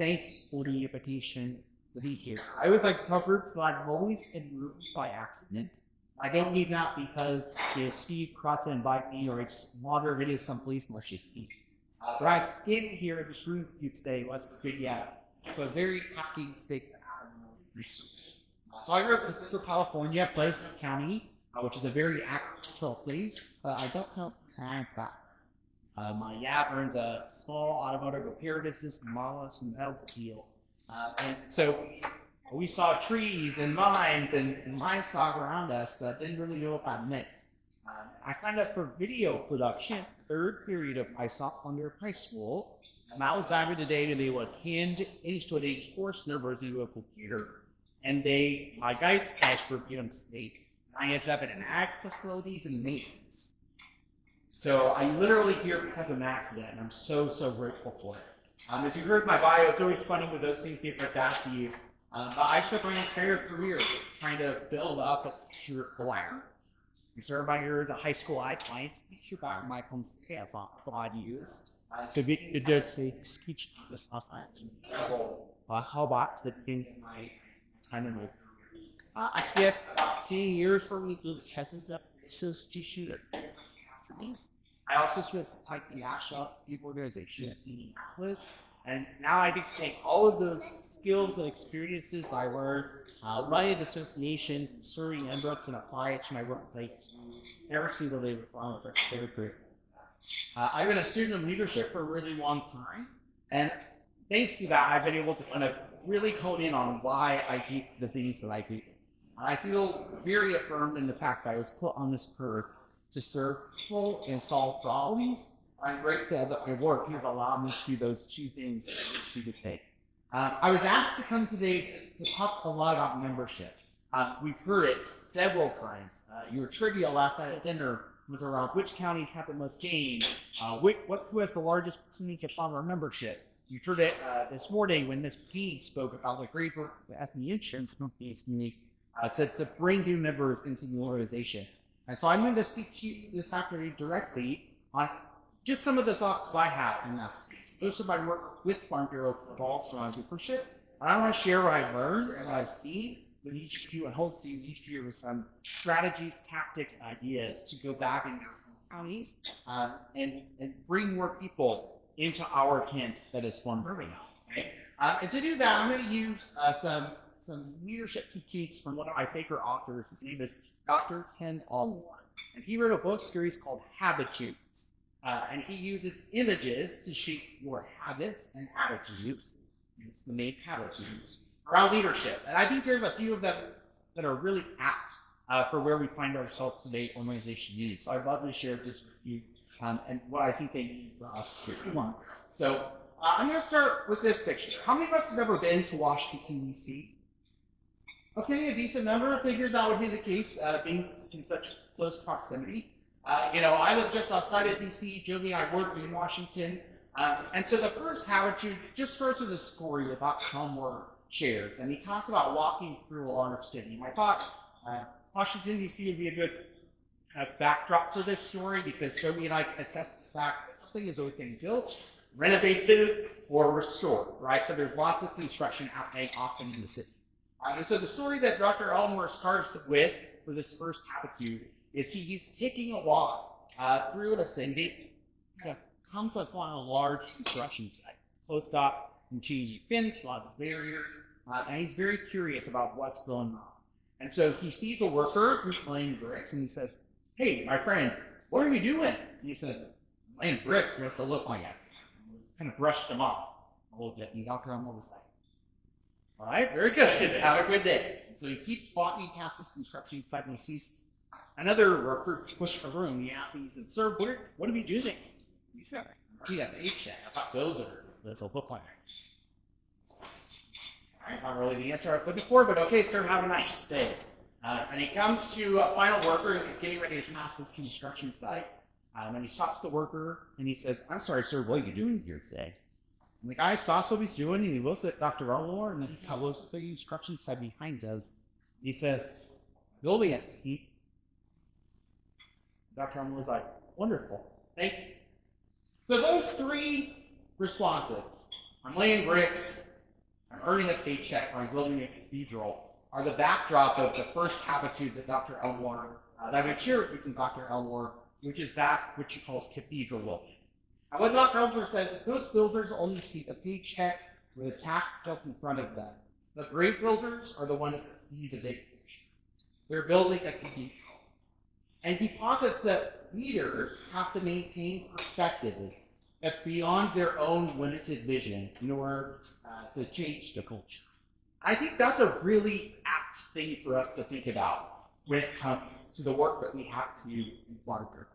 thanks for the invitation to be here. I always like to tell groups that I'm always in rooms by accident. I don't need that because Steve Kratz invited me or I just wander into someplace mushy. But I'm standing here in this room with you today wasn't good yet. So a very happy state. So I grew up in Central California, Fresno County, which is a very agricultural place. I don't know that. My dad owns a small automotive repair business in Marlis and Elkfield. And so we saw trees and vines and livestock around us, but didn't really know what that meant. I signed up for video production, third period of my sophomore high school. That was back in the day when they would hand inch-to-inch course numbers into a computer. And my guides asked for state. I ended up in an ag facilities and maintenance. So I literally here because of an accident, and I'm so grateful for it. As you heard my bio, it's always funny when those things get back to you. But I spent my entire career trying to build up a teacher career. You served my years as a high school clients, teacher by my have God used. So getting to do speech this last night. How about the thing my time in I spent 10 years for me to test up so teaching I also spent some time in the national organization in Indianapolis. And now I get to take all of those skills and experiences I learned running associations, serving inputs, and apply it to my workplace every single day with all of therapy. I've been a student of leadership for a really long time, and thanks to that, I've been able to kind of really hone in on why I do the things that I do. I feel very affirmed in the fact that I was put on this earth to serve people and solve problems. I'm grateful that my work has allowed me to do those two things every single day. I was asked to come today to talk a lot about membership. We've heard it several times. Your trivia last night at dinner was around which counties have the most gain, what was the largest percentage of farmer membership. You heard it this morning when Ms. P spoke about the great work the FME insurance companies need to bring new members into the organization. And so I'm going to speak to you this afternoon directly on just some of the thoughts I have in that space. Most of my work with Farm Bureau revolves around membership. And I want to share what I learned and what I see with each of you and hopefully each of you with some strategies, tactics, ideas to go back in your counties and bring more people into our tent that is Farm Bureau. Okay? And to do that, I'm going to use some leadership techniques from one of my favorite authors. His name is Dr. Ken Allmore. And he wrote a book series called Habitudes. And he uses images to shape your habits and attitudes. It's the main habitudes around leadership. And I think there's a few of them that are really apt for where we find ourselves today, organization needs. So I'd love to share this with you and what I think they need for us here. Come on. So I'm going to start with this picture. How many of us have ever been to Washington, D.C.? Okay, a decent number. I figured that would be the case, being in such close proximity. I live just outside of DC. Joey and I work in Washington. And so the first habitude just starts with a story about Elmore chairs. And he talks about walking through a large city. And I thought Washington, D.C. would be a good backdrop for this story because Joey and I can attest to the fact that something is always getting built, renovated, or restored, right? So there's lots of construction happening often in the city. And so the story that Dr. Elmore starts with for this first habitude is he's taking a walk through a city that comes upon a large construction site. It's closed up and changing finish, a lot of barriers, and he's very curious about what's going on. And so he sees a worker who's laying bricks, and he says, "Hey, my friend, what are you doing?" And he said, "Laying bricks, what's it look like?" Kind of brushed him off a little bit, and Dr. Elmore was like, "All right, very good. Have a good day." So he keeps walking past this construction site and he sees another worker push a room. He asks, he said, "Sir, what are you doing?" He said, "Gee, that H-shack. I thought those will look like." All right, not really the answer I was looking for, but okay, sir, have a nice day. And he comes to a final worker as he's getting ready to pass this construction site. And he stops the worker and he says, "I'm sorry, sir, what are you doing here today?" And the guy stops what he's doing and he looks at Dr. Elmore and then he looks at the construction site behind us. He says, "Building it, Pete." Dr. Elmore was like, "Wonderful, thank you." So those three responses, I'm laying bricks, I'm earning a paycheck, or he's building a cathedral, are the backdrop of the first habitude that Dr. Elmore, that I would share with you from Dr. Elmore, which is that which he calls cathedral building. And what Dr. Elmore says is those builders only see the paycheck or the task up in front of them. The great builders are the ones that see the big picture. They're building a cathedral. And he posits that leaders have to maintain perspective that's beyond their own limited vision in order to change the culture. I think that's a really apt thing for us to think about when it comes to the work that we have to do in Barker,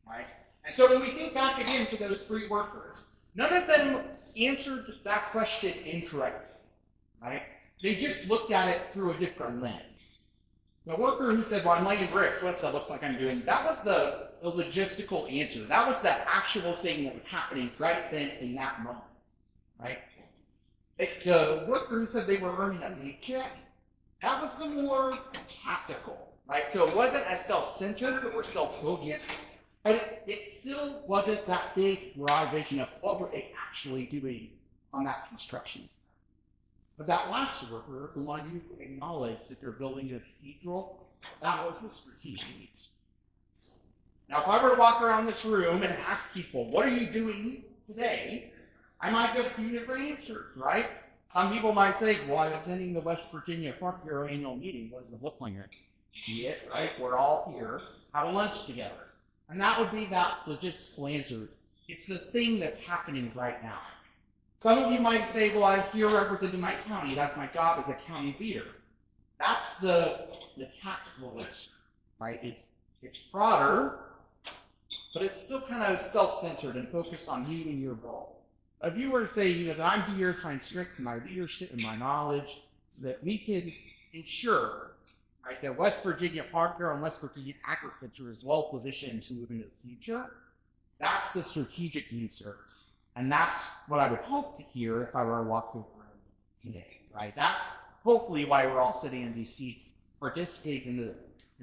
right? And so when we think back again to those three workers, none of them answered that question incorrectly, right? They just looked at it through a different lens. The worker who said, well, I'm laying bricks, what's that look like I'm doing? That was the logistical answer. That was the actual thing that was happening right then in that moment, right? The worker who said they were earning a paycheck, that was the more tactical, right? So it wasn't as self-centered or self-focused, but it still wasn't that big, broad vision of what were they actually doing on that construction site. But that last worker, the one who acknowledged that they're building a cathedral, that was the strategic needs. Now, if I were to walk around this room and ask people, what are you doing today? I might give a few different answers, right? Some people might say, well, I was attending the West Virginia Farm Bureau annual meeting. What does it look like? Be it, right? We're all here, having lunch together. And that would be that logistical answers. It's the thing that's happening right now. Some of you might say, well, I'm here representing my county. That's my job as a county leader. That's the tactical answer, right? It's broader, but it's still kind of self-centered and focused on you and your role. If you were to say, that I'm here trying to strengthen my leadership and my knowledge so that we can ensure, right, that West Virginia Farm Bureau and West Virginia agriculture is well positioned to move into the future, that's the strategic answer. And that's what I would hope to hear if I were to walk through the room today, right? That's hopefully why we're all sitting in these seats, participating in the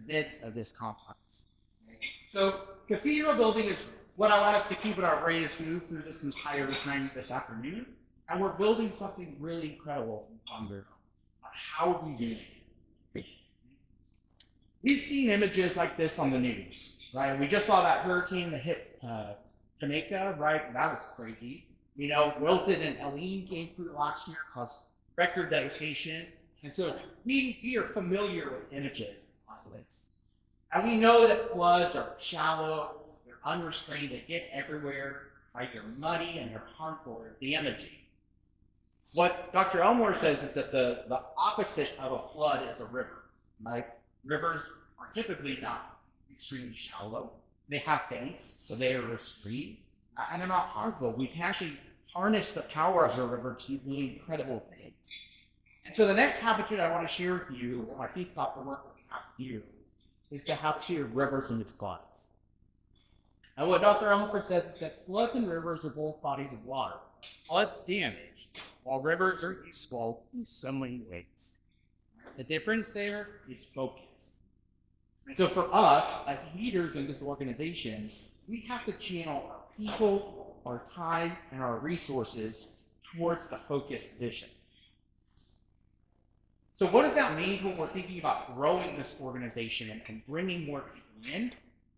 midst of this conference. Okay? So cathedral building is what I want us to keep in our brain as we move through this entire time this afternoon. And we're building something really incredible in Farmville. How are we doing it? We've seen images like this on the news, right? We just saw that hurricane that hit Jamaica, right? That was crazy. Wilton and Helene came through last year, caused record devastation. And so we are familiar with images like this. And we know that floods are shallow, they're unrestrained, they get everywhere, right? They're muddy and they're harmful, they're damaging. What Dr. Elmore says is that the opposite of a flood is a river, right? Rivers are typically not extremely shallow. They have banks, so they are restrained, and they're not harmful. We can actually harness the power of the river to do really incredible things. And so the next habitude I want to share with you, when I think about the work we have to do, is the habitude of rivers and its floods. And what Dr. Elmore says is that floods and rivers are both bodies of water. Floods damage, while rivers are useful in so many ways. The difference there is focus. And so for us, as leaders in this organization, we have to channel our people, our time, and our resources towards a focused vision. So what does that mean when we're thinking about growing this organization and bringing more people in?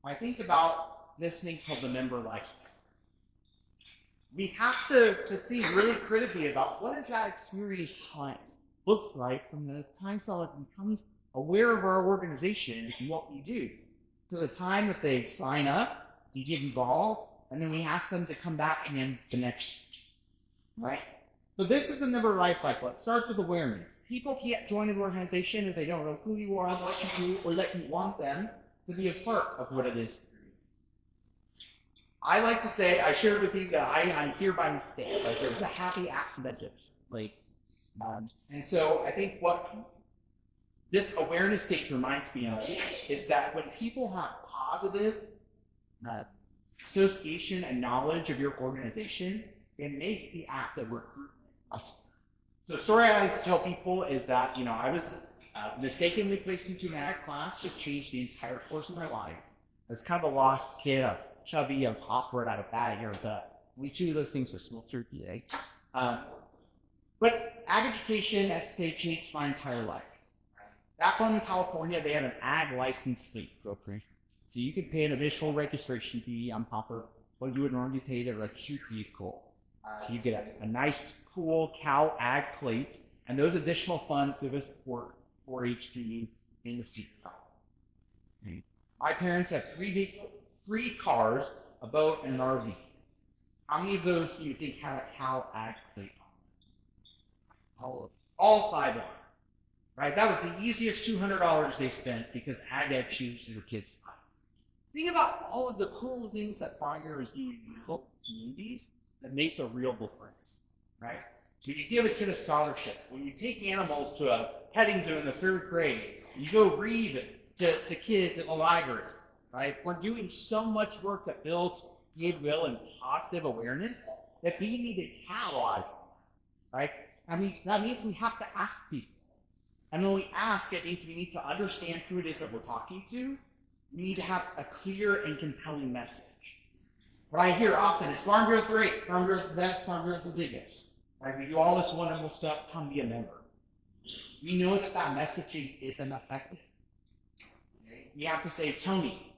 I think about this thing called the member lifestyle. We have to think really critically about what does that experience times looks like from the time someone becomes aware of our organization and what we do, to the time that they sign up, we get involved, and then we ask them to come back again the next year, right? So this is a member life cycle. It starts with awareness. People can't join an organization if they don't know who you are, what you do, or that you want them to be a part of what it is. I like to say, I shared with you that I'm here by mistake. Like there was a happy accident that took place. And so I think what this awareness stage reminds me of is that when people have positive association and knowledge of your organization, it makes the act of recruitment possible. So the story I like to tell people is that, I was mistakenly placed into an ag class that changed the entire course of my life. I was kind of a lost kid. I was chubby. I was awkward. I had a bad haircut. We two of those things are still true today. But ag education, they changed my entire life. Back in California, they had an ag license plate program. So you could pay an initial registration fee on top of what you would normally pay to register your vehicle. So you get a nice, cool cow ag plate, and those additional funds give us support for HPE in the seat. My parents have three cars, a boat, and an RV. How many of those do you think have a cow ag plate? All 5 of them. Right? That was the easiest $200 they spent because ag ed changed their kids' life. Think about all of the cool things that Farmer is doing in local communities that makes a real difference, right? So you give a kid a scholarship. When you take animals to a petting zoo in the 3rd grade, you go read to kids at the library, right? We're doing so much work that builds goodwill and positive awareness that we need to catalyze, right? I mean, that means we have to ask people. And when we ask, it means we need to understand who it is that we're talking to. We need to have a clear and compelling message. What I hear often is, Farm Bureau's great, Farm Bureau's the best, Farm Bureau's the biggest. Right? We do all this wonderful stuff, come be a member. We know that messaging isn't effective. Okay? You have to say, Tony,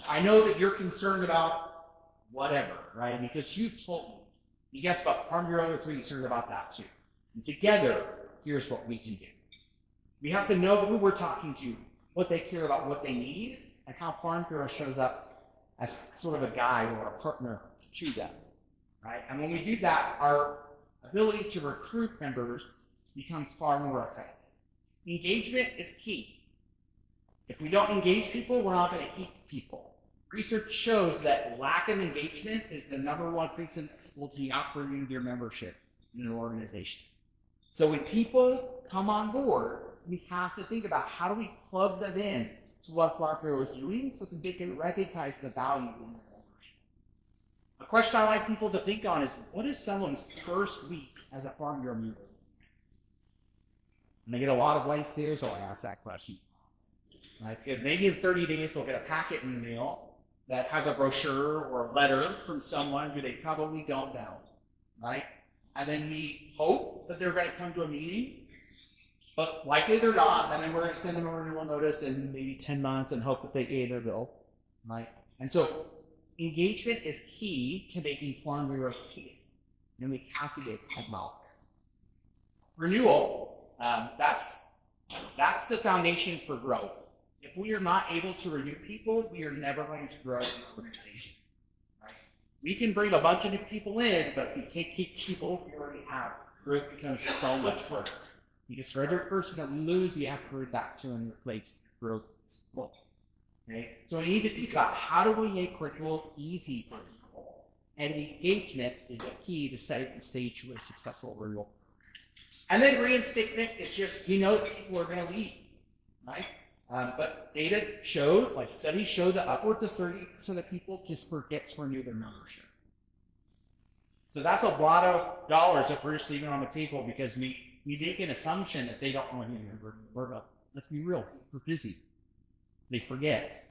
I know that you're concerned about whatever, right? Because you've told me. You guess what, Farm Bureau is concerned about that too. And together, here's what we can do. We have to know who we're talking to, what they care about, what they need, and how Farm Bureau shows up as sort of a guide or a partner to them, right? And when we do that, our ability to recruit members becomes far more effective. Engagement is key. If we don't engage people, we're not going to keep people. Research shows that lack of engagement is the #1 reason that people do not renew their membership in an organization. So when people come on board, we have to think about how do we plug them in to what Farm Bureau is doing so that they can recognize the value in their membership. A question I like people to think on is, what is someone's first week as a Farm Bureau member? And I get a lot of white stares when I ask that question. Right? Because maybe in 30 days they'll get a packet in the mail that has a brochure or a letter from someone who they probably don't know. Right? And then we hope that they're going to come to a meeting. But likely they're not, and then we're going to send them a renewal notice in maybe 10 months and hope that they pay their bill, right? And so engagement is key to making Farm Bureau sticky, and we have to get that out. Renewal, that's the foundation for growth. If we are not able to renew people, we are never going to grow the organization, right? We can bring a bunch of new people in, but if we can't keep people we already have, growth becomes so much harder. Because for every person that we lose, you have to bring back to and replace growth. Okay? So we need to think about how do we make renewal easy for people. And engagement is a key to setting the stage for a successful renewal. And then reinstatement is just, that people are going to leave, right? But data shows, like studies show that upwards of 30% of people just forget to renew their membership. So that's a lot of dollars that we're just leaving on the table because we make an assumption that they don't want to remember. Let's be real, we're busy. They forget,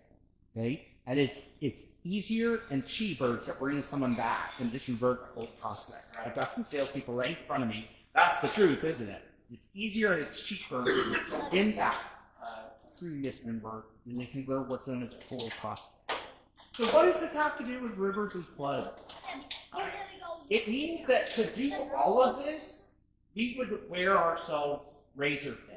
okay? And it's easier and cheaper to bring someone back than to convert a old prospect. I've got some salespeople right in front of me. That's the truth, isn't it? It's easier and it's cheaper to win back previous member than they convert what's known as a cold prospect. So what does this have to do with rivers and floods? It means that to do all of this, we would wear ourselves razor thin,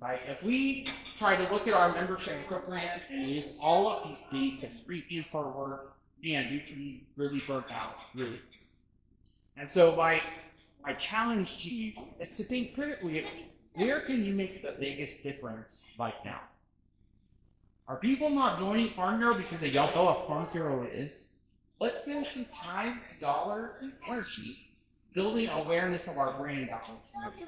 right? If we try to look at our membership program and use all of these things and review forward, man, you can be really burnt out, really. And so my challenge to you is to think critically, where can you make the biggest difference right now? Are people not joining Farm Bureau because they don't know what Farm Bureau is? Let's spend some time, dollars, and energy building awareness of our brand out there.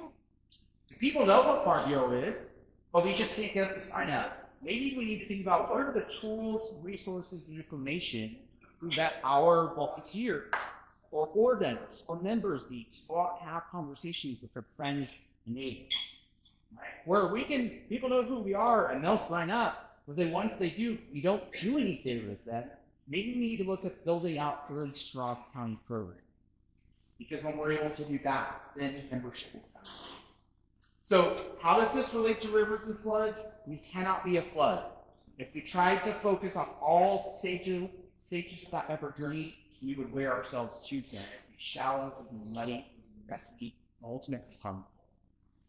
People know what Farm Bureau is, but we just can't get them to sign up. Maybe we need to think about what are the tools, resources, and information that our volunteers or board members or members need to go out and have conversations with their friends and neighbors. Right? Where people know who we are and they'll sign up, but then once they do, we don't do anything with that. Maybe we need to look at building out a really strong county program. Because when we're able to do that, then membership will come. So how does this relate to rivers and floods? We cannot be a flood. If we tried to focus on all stages of that ever journey, we would wear ourselves too thin. It'd be shallow, it'd be muddy, messy, ultimately harmful.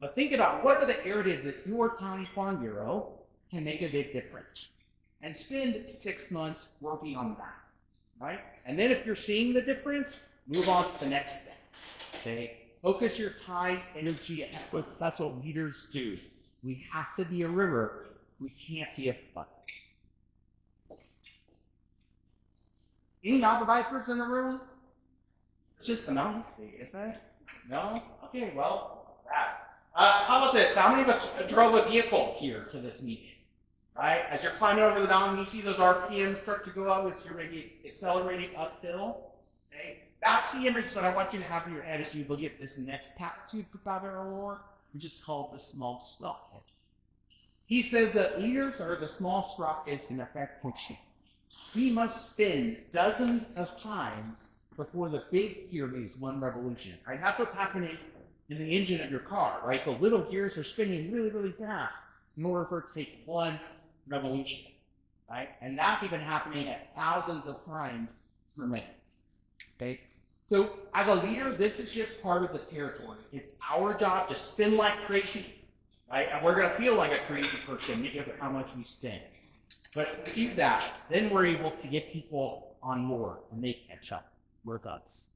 But think about what are the areas that your county farm bureau can make a big difference. And spend 6 months working on that, right? And then if you're seeing the difference, move on to the next thing, okay? Focus your time, energy, and efforts. That's what leaders do. We have to be a river. We can't be a flood. Any mountain bikers in the room? It's just the mountain state, isn't it? No? Okay, well, that. How about this? How many of us drove a vehicle here to this meeting? Right? As you're climbing over the mountain, you see those RPMs start to go up as you're maybe accelerating uphill. Okay? That's the image that I want you to have in your head as you look at this next tattoo for Aurora, which is called the small sprocket. He says that leaders are the small sprockets in effect pushing. We must spin dozens of times before the big gear makes one revolution. Right? That's what's happening in the engine of your car, right? The little gears are spinning really, really fast in order for it to take one revolution, right? And that's even happening at thousands of times per minute, okay? So as a leader, this is just part of the territory. It's our job to spin like crazy, right? And we're gonna feel like a crazy person because of how much we spin. But if we do that, then we're able to get people on board and they catch up with us.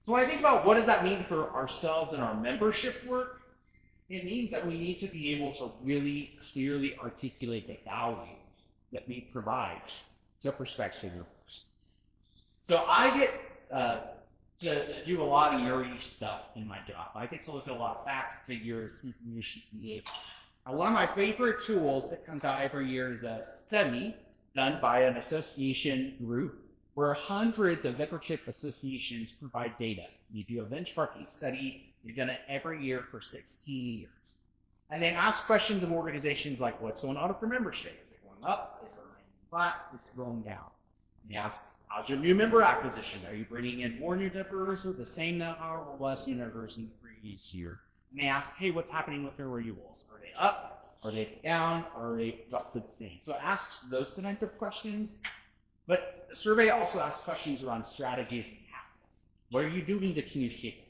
So when I think about what does that mean for ourselves and our membership work, it means that we need to be able to really clearly articulate the value that we provide to prospective members. So I get to do a lot of nerdy stuff in my job. I get to look at a lot of facts, figures, information, behavior. One of my favorite tools that comes out every year is a study done by an association group where hundreds of membership associations provide data. You do a benchmarking study. You've done it every year for 16 years. And they ask questions of organizations like, what's going on with your membership? Is it going up? Is it going flat? Is it going down? And they ask, how's your new member acquisition? Are you bringing in more new members or the same number or less new members in the previous year? And they ask, hey, what's happening with their renewals? Are they up? Are they down? Or are they roughly the same? So it asks those type of questions. But the survey also asks questions around strategies and tactics. What are you doing to communicate?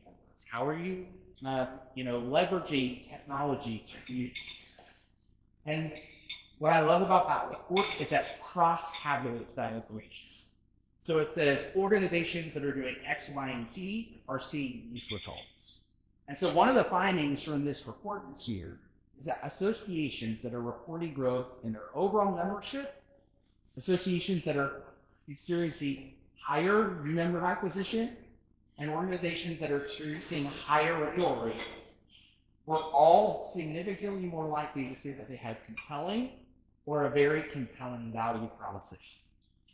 How are you, leveraging technology to communicate? And what I love about that report is that cross-tabulates that information. So it says organizations that are doing X, Y, and Z are seeing these results. And so one of the findings from this report this year is that associations that are reporting growth in their overall membership, associations that are experiencing higher new member acquisition, and organizations that are experiencing higher renewal rates were all significantly more likely to say that they had compelling or a very compelling value proposition.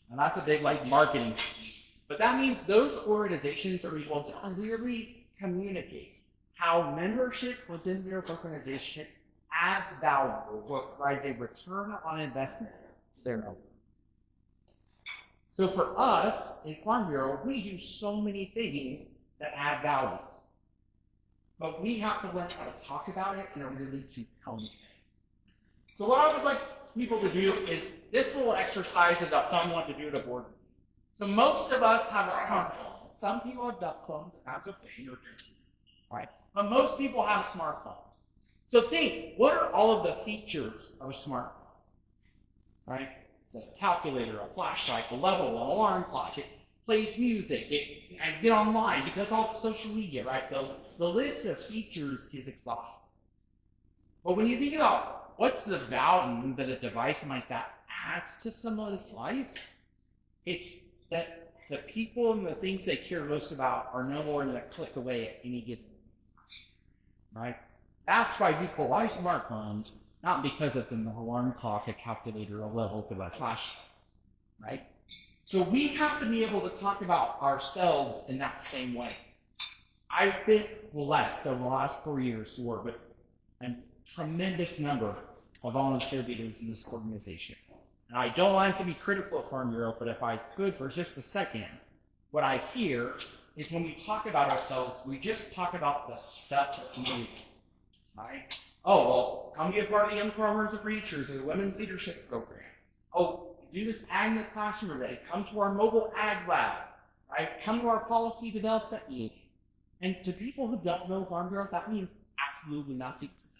And that's a big marketing scheme. But that means those organizations are able to clearly communicate how membership within their organization adds value or provides a return on investment to their members. So for us, in Farm Bureau, we do so many things that add value. But we have to learn how to talk about it in a really compelling way. So what I would like people to do is this little exercise is a fun one to do at a board meeting. So most of us have a smartphone. Some people have duck phones, that's okay, you're guilty. Right? But most people have a smartphone. So think, what are all of the features of a smartphone? Right? It's a calculator, a flashlight, a level, an alarm clock. It plays music. I get online because all social media, right? The list of features is exhaustive. But when you think about what's the value that a device like that adds to someone's life, it's that the people and the things they care most about are no more than a click away at any given time, right? That's why people buy smartphones. Not because it's an alarm clock, a calculator, a level, or a flashlight, right? So we have to be able to talk about ourselves in that same way. I've been blessed over the last 4 years to work with a tremendous number of volunteer leaders in this organization. And I don't want to be critical of Farm Bureau, but if I could for just a second, what I hear is when we talk about ourselves, we just talk about the stuff that we do, right? Oh, well, come be a part of the Young Farmers and Ranchers or the Women's Leadership Program. Oh, do this ag in the classroom today. Come to our mobile ag lab, right? Come to our policy development meeting. And to people who don't know Farm Bureau, that means absolutely nothing to them.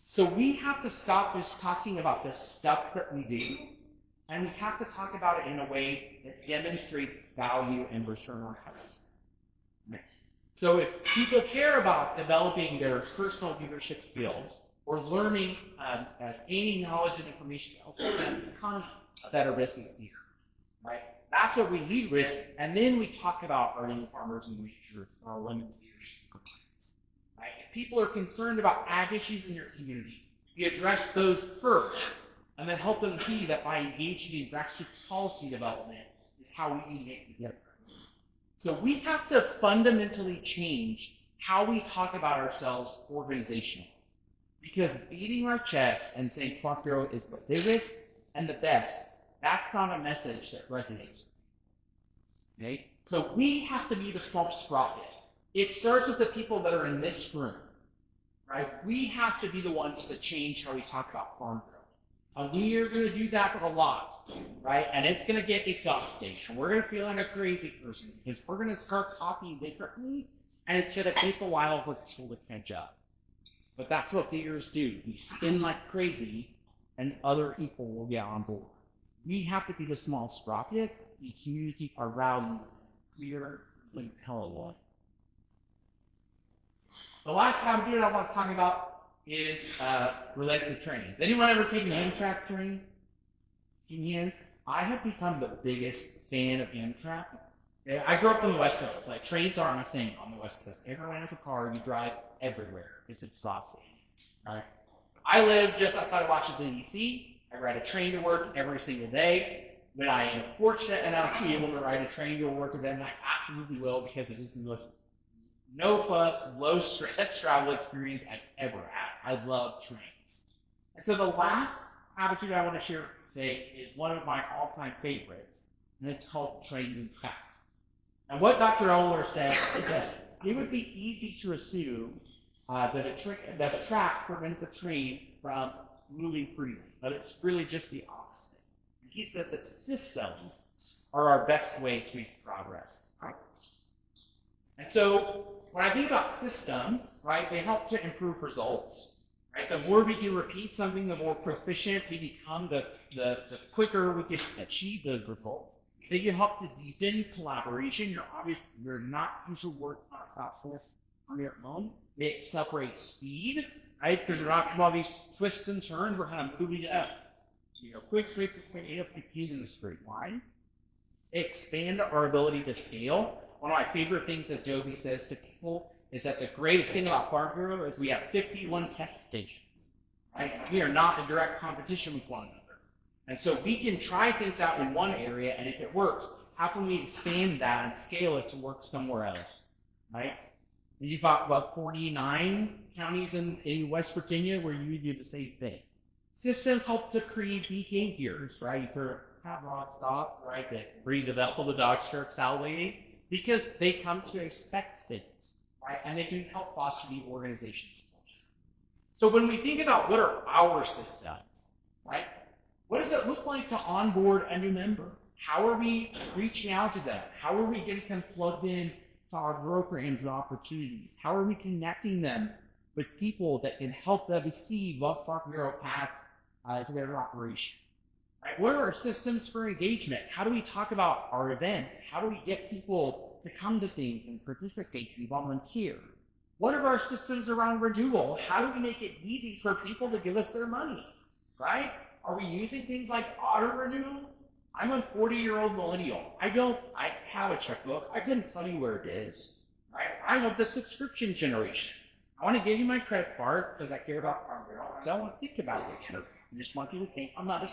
So we have to stop just talking about the stuff that we do, and we have to talk about it in a way that demonstrates value and return on investment. So if people care about developing their personal leadership skills or learning, gaining knowledge and information to help them become a better business leader, right? That's what we lead with, and then we talk about our Young Farmers and Ranchers, our women's leadership programs, right? If people are concerned about ag issues in your community, we address those first, and then help them see that by engaging in grassroots policy development is how we make the difference. So we have to fundamentally change how we talk about ourselves organizationally. Because beating our chest and saying Farm Bureau is the biggest and the best, that's not a message that resonates. Okay? So we have to be the small sprocket. It starts with the people that are in this room, right? We have to be the ones to change how we talk about Farm Bureau. And we are going to do that a lot, right? And it's going to get exhausting. And we're going to feel like a crazy person because we're going to start copying differently, and it's going to take a while for people to catch up. But that's what leaders do. We spin like crazy, and other people will get on board. We have to be the small sprocket. We communicate our value clear, like hell a lot. The last time I want to talk about is related to trainings. Anyone ever taken Amtrak training? Hands? I have become the biggest fan of Amtrak. I grew up on the West Coast. Like, trains aren't a thing on the West Coast. Everyone has a car. You drive everywhere. It's exhausting. Right? I live just outside of Washington, D.C. I ride a train to work every single day. When I am fortunate enough to be able to ride a train to work, then I absolutely will, because it is the most no fuss, low stress travel experience I've ever had. I love trains. And so the last attitude I want to share today is one of my all-time favorites, and it's called trains and tracks. And what Dr. Oler said is that it would be easy to assume that a track prevents a train from moving freely, but it's really just the opposite. And he says that systems are our best way to make progress. Right? And so when I think about systems, right, they help to improve results. Right? The more we can repeat something, the more proficient we become, the quicker we can achieve those results. They can help to deepen collaboration. You're not usually working on a process on your own. They accelerate speed, right? Because you're not doing all these twists and turns. We're kind of moving it up. Quick, AFBF in the straight line. They expand our ability to scale. One of my favorite things that Joby says to people is that the greatest thing about Farm Bureau is we have 51 test stations. Right? We are not in direct competition with one another. And so we can try things out in one area, and if it works, how can we expand that and scale it to work somewhere else? Right? And you talk about 49 counties in West Virginia where you do the same thing. Systems help to create behaviors, right? For have rod stop, right? That breathe the vessel, the dog starts salivating, because they come to expect things, right? And they can help foster the organization's culture. So when we think about what are our systems, right? What does it look like to onboard a new member? How are we reaching out to them? How are we getting them plugged in to our programs and opportunities? How are we connecting them with people that can help them see what Farm Bureau has as their operation? Right? What are our systems for engagement? How do we talk about our events? How do we get people to come to things and participate and volunteer? What are our systems around renewal? How do we make it easy for people to give us their money? Right? Are we using things like auto renewal? I'm a 40-year-old millennial. I have a checkbook. I couldn't tell you where it is. Right? I'm of the subscription generation. I want to give you my credit card because I care about Farm Bureau. I don't want to think about it. I just want you to think I'm not a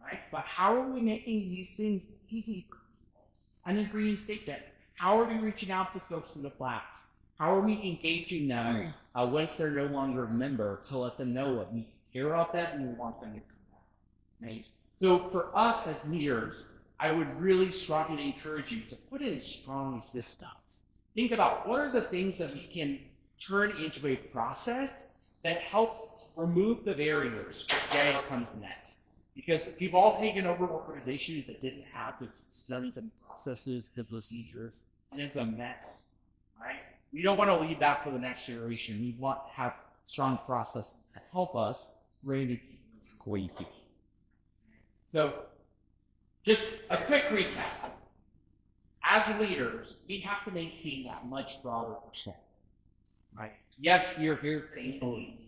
right? But how are we making these things easy for people? And then green state debt. How are we reaching out to folks in the flats? How are we engaging them once they're no longer a member to let them know that we care about that and we want them to come back? Right? So for us as leaders, I would really strongly encourage you to put in strong systems. Think about what are the things that we can turn into a process that helps remove the barriers for what comes next. Because we've all taken over organizations that didn't have the systems and processes, the procedures, and it's a mess, right? We don't want to leave that for the next generation. We want to have strong processes that help us really cohesive. So, just a quick recap. As leaders, we have to maintain that much broader perspective, right? Yes, you're here thankfully.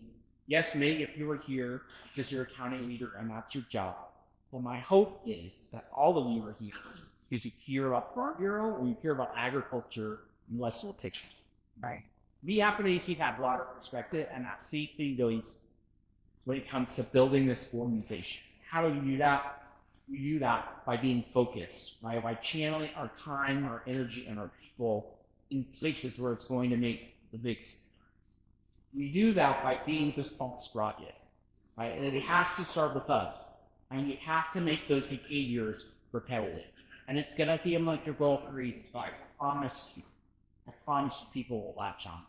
Yes, maybe if you were here because you're a county leader and that's your job. Well, my hope is that all of you are here because you care about Farm Bureau or you care about agriculture and less will take it, right? We have to maintain that broader perspective and that safety goes when it comes to building this organization. How do you do that? We do that by being focused, right? By channeling our time, our energy, and our people in places where it's going to make the biggest difference. We do that by being the response project, right? And it has to start with us. And we have to make those behaviors repetitive. And it's going to seem like you're both crazy, but I promise you people will latch on.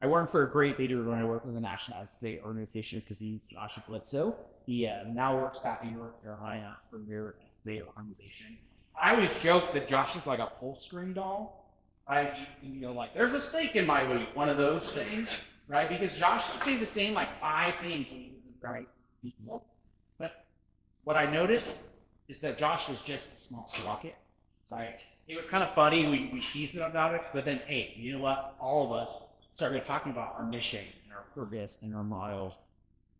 I worked for a great leader when I worked with the National State Organization because he's Josh Bledsoe. He now works back in North Carolina for their state organization. I always joke that Josh is like a pull string doll. Like there's a snake in my week, one of those things, right? Because Josh can say the same like 5 things when he was right. But what I noticed is that Josh was just a small sprocket, right? It was kind of funny. We teased about it, but then hey, you know what? All of us started talking about our mission and our purpose and our motto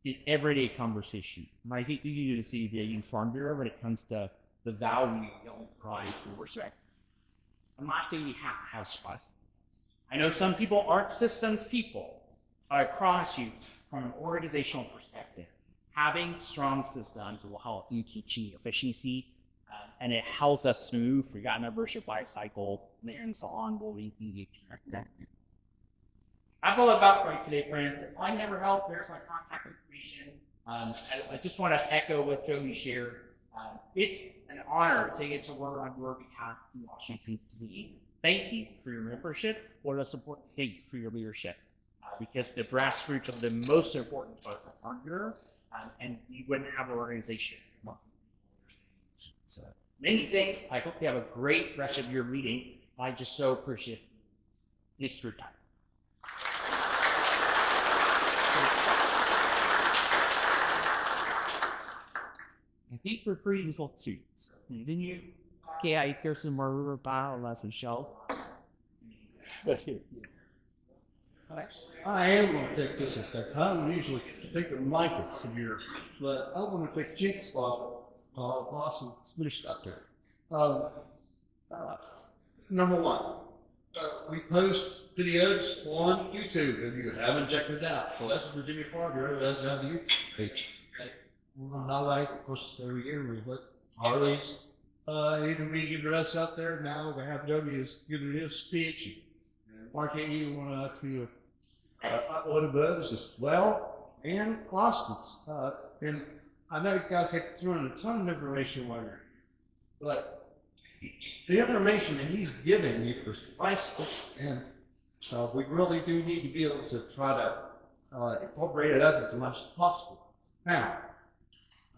in everyday conversation. And I think you need to see the Farm Bureau when it comes to the value of pride for respect. And lastly, we have to have trust. I know some people aren't systems people, but I promise you, from an organizational perspective, having strong systems will help you teach efficiency, and it helps us move. We got membership life cycle, and so on. We'll be that. That's all about for you today, friends. If I never help, there's my contact information. I just want to echo what Jody shared. It's an honor to get to work on your behalf in Washington, D.C. Thank you for your membership. What a support. Thank you for your leadership. Because the grassroots are the most important part of our Bureau, and you wouldn't have an organization. So many thanks. I hope you have a great rest of your meeting. I just so appreciate it's your time. I think we're free as well too. Didn't you? Okay, I hear some more about lesson show. I am going to take this a step. I don't usually take the mic from here, but I want to take Jake's spot. Awesome, finished up there. Number one, we post videos on YouTube if you haven't checked it out. So that's Virginia Farm Bureau. That's how you page. Not like, of course, every year we put Harley's intermediate dress out there. Now we have W's giving his speech. Why can't you want to upload a buzz as well? And Austin's. And I know you guys have thrown a ton of information while you're, but the information that he's giving you is priceless. And so we really do need to be able to try to incorporate it up as much as possible. Now,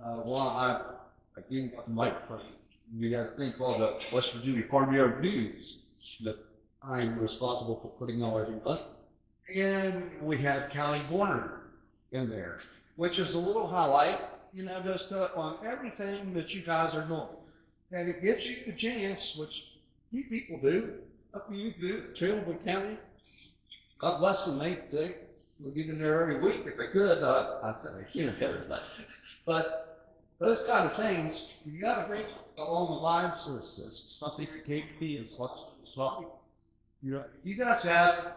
I gave the microphone. You got to think all the West Virginia Farm Bureau news that I'm responsible for putting all everything up. And we have County Border in there, which is a little highlight, just on everything that you guys are doing. And it gives you the chance, which few people do, a few do, Trillville County. God bless them, they will get in there every week if they could. I think, but those kind of things, you got to think along the lines of something KP and something. You guys have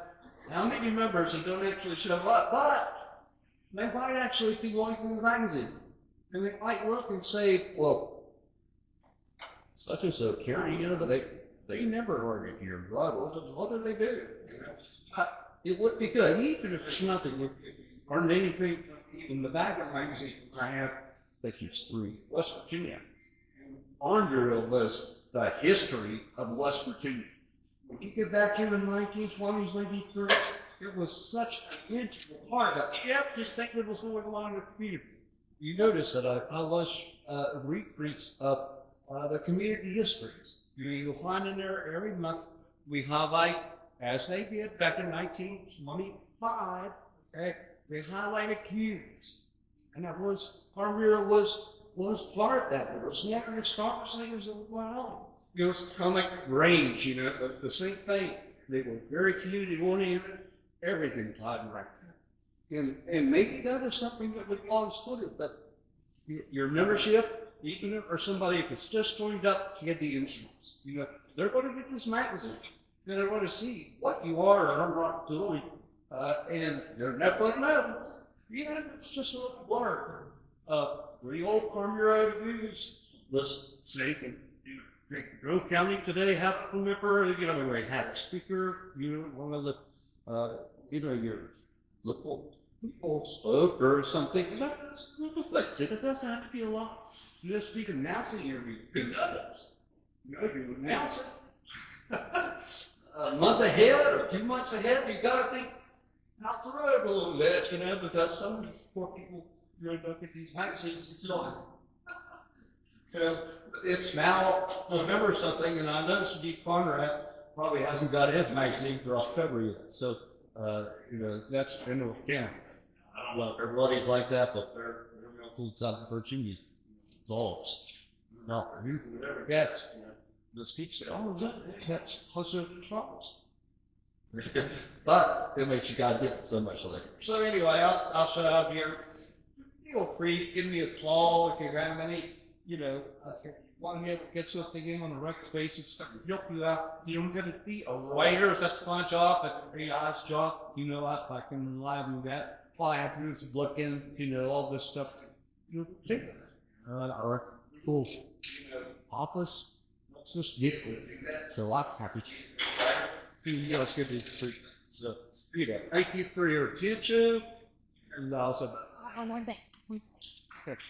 how many members that don't actually show up, but they might actually be going through the magazine. And they might look and say, well, such and so carry, but they never ordered your blood. What do they do? It would be good, even if it's nothing, or anything in the back of the magazine I have that is through West Virginia. Farm Bureau was the history of West Virginia. When you get back in the 1920s, 1930s, it was such an integral part of every sector that was going on in the community. You notice that I publish retreats of the community histories. You'll find in there every month we highlight, as they did back in 1925, okay, they highlighted communities. And that was, Farm Bureau was part of that. There was never stock singers that went on. It was kind of like range, you know, the same thing. They were very community oriented, everything tied right there. And maybe that is something that we all studied, but your membership, even if or somebody that's just joined up to get the insurance, you know, they're going to get this magazine. They're going to see what you are or are not doing, and they're not going to know. Yeah, it's just a little blur. The old Farm Bureau news list, say, can Grove County today have a member, the other way, have a speaker, you know, one of the, you know, your local people spoke or something. That's reflected. It doesn't have to be a lot. You just speak announcing your others. You know, you announce it. A month ahead or 2 months ahead, you gotta think out the road a little bit, you know, because some of these poor people, you know, look at these magazines and so you know, it's now November something, and I know Steve Conrad probably hasn't got his magazine for October yet. So, you know, that's been again. I don't know if everybody's like that, but they're real cool out of Virginia. Results. No, who never gets, you know, the speech say, oh, that's closer to trials. But it makes you gotta get so much later. So anyway, I'll shut up here. Feel free, give me a call if you have any, you know, want to get something in on a record basis, stuff to help you out. You don't get to be a writer, that's my job, that's a AI's job. You know, I can rely on that. All I have to do is look in, you know, all this stuff. You know, take our cool, you know, office. Let's just get it. So I'm happy. You know, good to see. So, you know, thank you for your attention, and also, I like that. Thanks.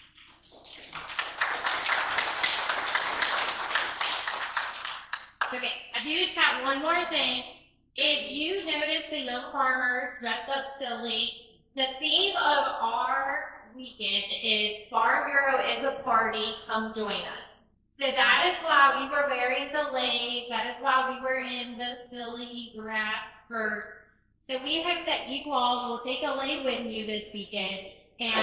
Okay, I do just have one more thing. If you notice the young farmers dress up silly, the theme of our weekend is Farm Bureau is a party, come join us. So that is why we were wearing the leis, that is why we were in the silly grass skirts. So we hope that you all will take a lei with you this weekend